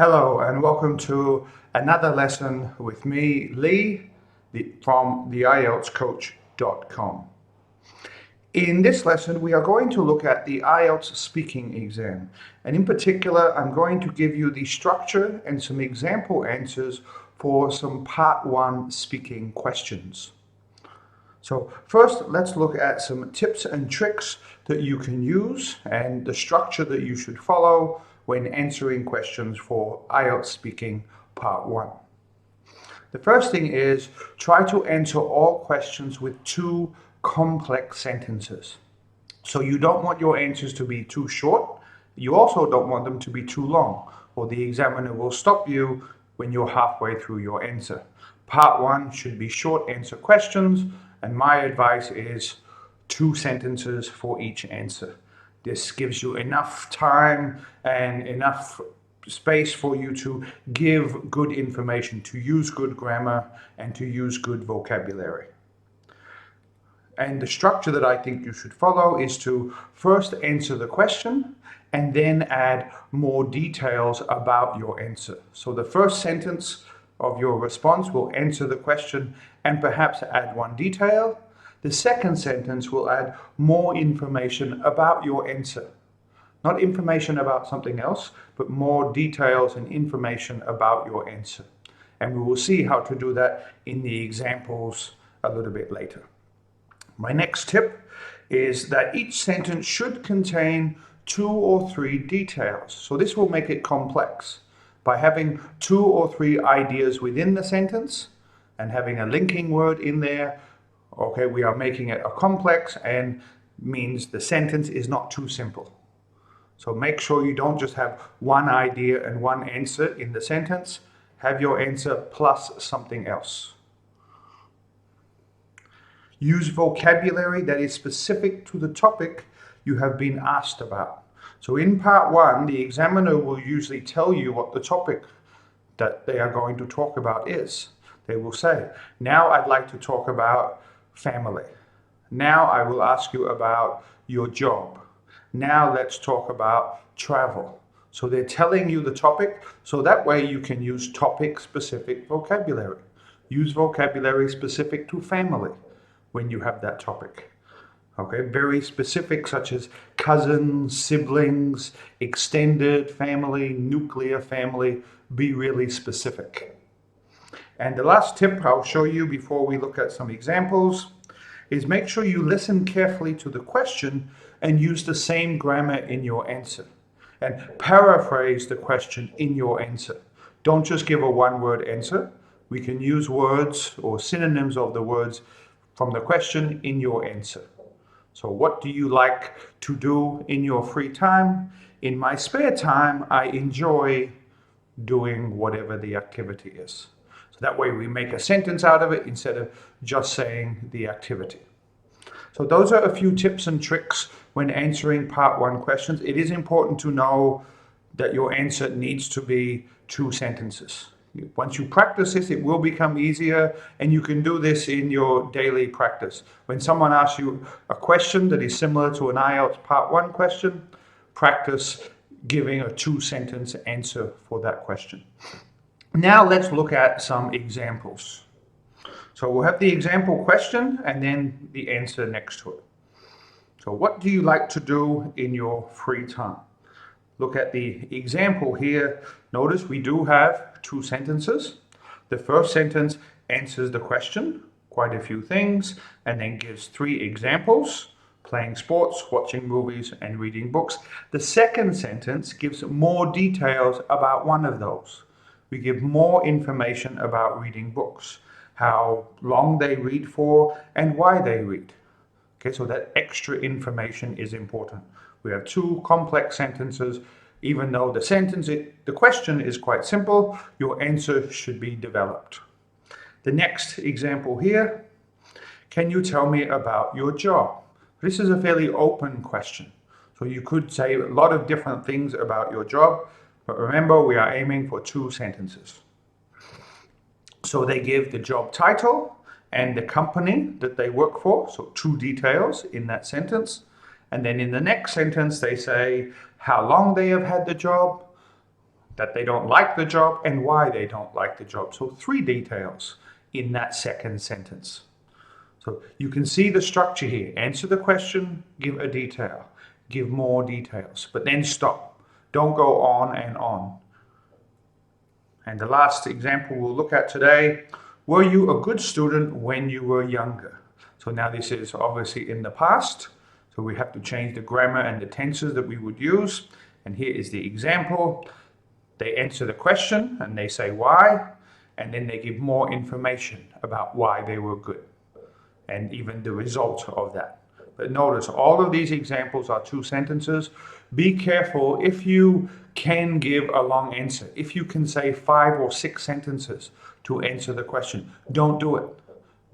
Hello and welcome to another lesson with me, Lee, from the IELTScoach.com. In this lesson, we are going to look at the IELTS speaking exam. And in particular, I'm going to give you the structure and some example answers for some Part 1 speaking questions. So first, let's look at some tips and tricks that you can use and the structure that you should follow when answering questions for IELTS speaking Part 1. The first thing is try to answer all questions with two complex sentences. So you don't want your answers to be too short. You also don't want them to be too long, or the examiner will stop you when you're halfway through your answer. Part 1 should be short answer questions, and my advice is 2 sentences for each answer. This gives you enough time and enough space for you to give good information, to use good grammar, and to use good vocabulary. And the structure that I think you should follow is to first answer the question and then add more details about your answer. So the first sentence of your response will answer the question and perhaps add one detail. The second sentence will add more information about your answer. Not information about something else, but more details and information about your answer. And we will see how to do that in the examples a little bit later. My next tip is that each sentence should contain 2 or 3 details. So this will make it complex. By having 2 or 3 ideas within the sentence and having a linking word in there, okay, we are making it a complex and means the sentence is not too simple. So make sure you don't just have one idea and one answer in the sentence. Have your answer plus something else. Use vocabulary that is specific to the topic you have been asked about. So in Part 1, the examiner will usually tell you what the topic that they are going to talk about is. They will say, now I'd like to talk about family. Now I will ask you about your job. Now let's talk about travel. So they're telling you the topic, so that way you can use topic-specific vocabulary. Use vocabulary specific to family when you have that topic. Okay, very specific, such as cousins, siblings, extended family, nuclear family. Be really specific. And the last tip I'll show you before we look at some examples is make sure you listen carefully to the question and use the same grammar in your answer. And paraphrase the question in your answer. Don't just give a one-word answer. We can use words or synonyms of the words from the question in your answer. So what do you like to do in your free time? In my spare time, I enjoy doing whatever the activity is. So that way we make a sentence out of it instead of just saying the activity. So those are a few tips and tricks when answering Part 1 questions. It is important to know that your answer needs to be 2 sentences. Once you practice this, it will become easier, and you can do this in your daily practice. When someone asks you a question that is similar to an IELTS Part 1 question, practice giving a 2-sentence answer for that question. Now let's look at some examples. So we'll have the example question and then the answer next to it. So what do you like to do in your free time? Look at the example here. Notice we do have 2 sentences. The first sentence answers the question, quite a few things, and then gives 3 examples: playing sports, watching movies, and reading books. The second sentence gives more details about one of those. We give more information about reading books, how long they read for, and why they read. Okay, so that extra information is important. We have 2 complex sentences. Even though the question is quite simple, your answer should be developed. The next example here, can you tell me about your job? This is a fairly open question. So you could say a lot of different things about your job, but remember we are aiming for 2 sentences. So they give the job title and the company that they work for, so 2 details in that sentence. And then in the next sentence, they say how long they have had the job, that they don't like the job and why they don't like the job. So 3 details in that second sentence. So you can see the structure here. Answer the question, give a detail, give more details, but then stop. Don't go on and on. And the last example we'll look at today, were you a good student when you were younger? So now this is obviously in the past, so we have to change the grammar and the tenses that we would use. And here is the example. They answer the question and they say why, and then they give more information about why they were good and even the result of that. But notice all of these examples are 2 sentences. Be careful if you can give a long answer. If you can say 5 or 6 sentences to answer the question, don't do it.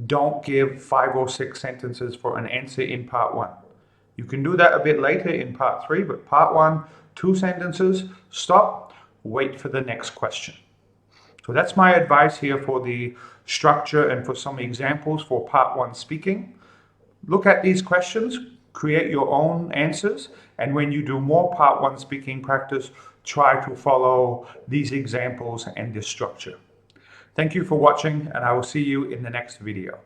Don't give 5 or 6 sentences for an answer in part 1. You can do that a bit later in part 3, but part 1, 2 sentences, stop, wait for the next question. So that's my advice here for the structure and for some examples for part 1 speaking. Look at these questions, create your own answers, and when you do more part 1 speaking practice, try to follow these examples and this structure. Thank you for watching, and I will see you in the next video.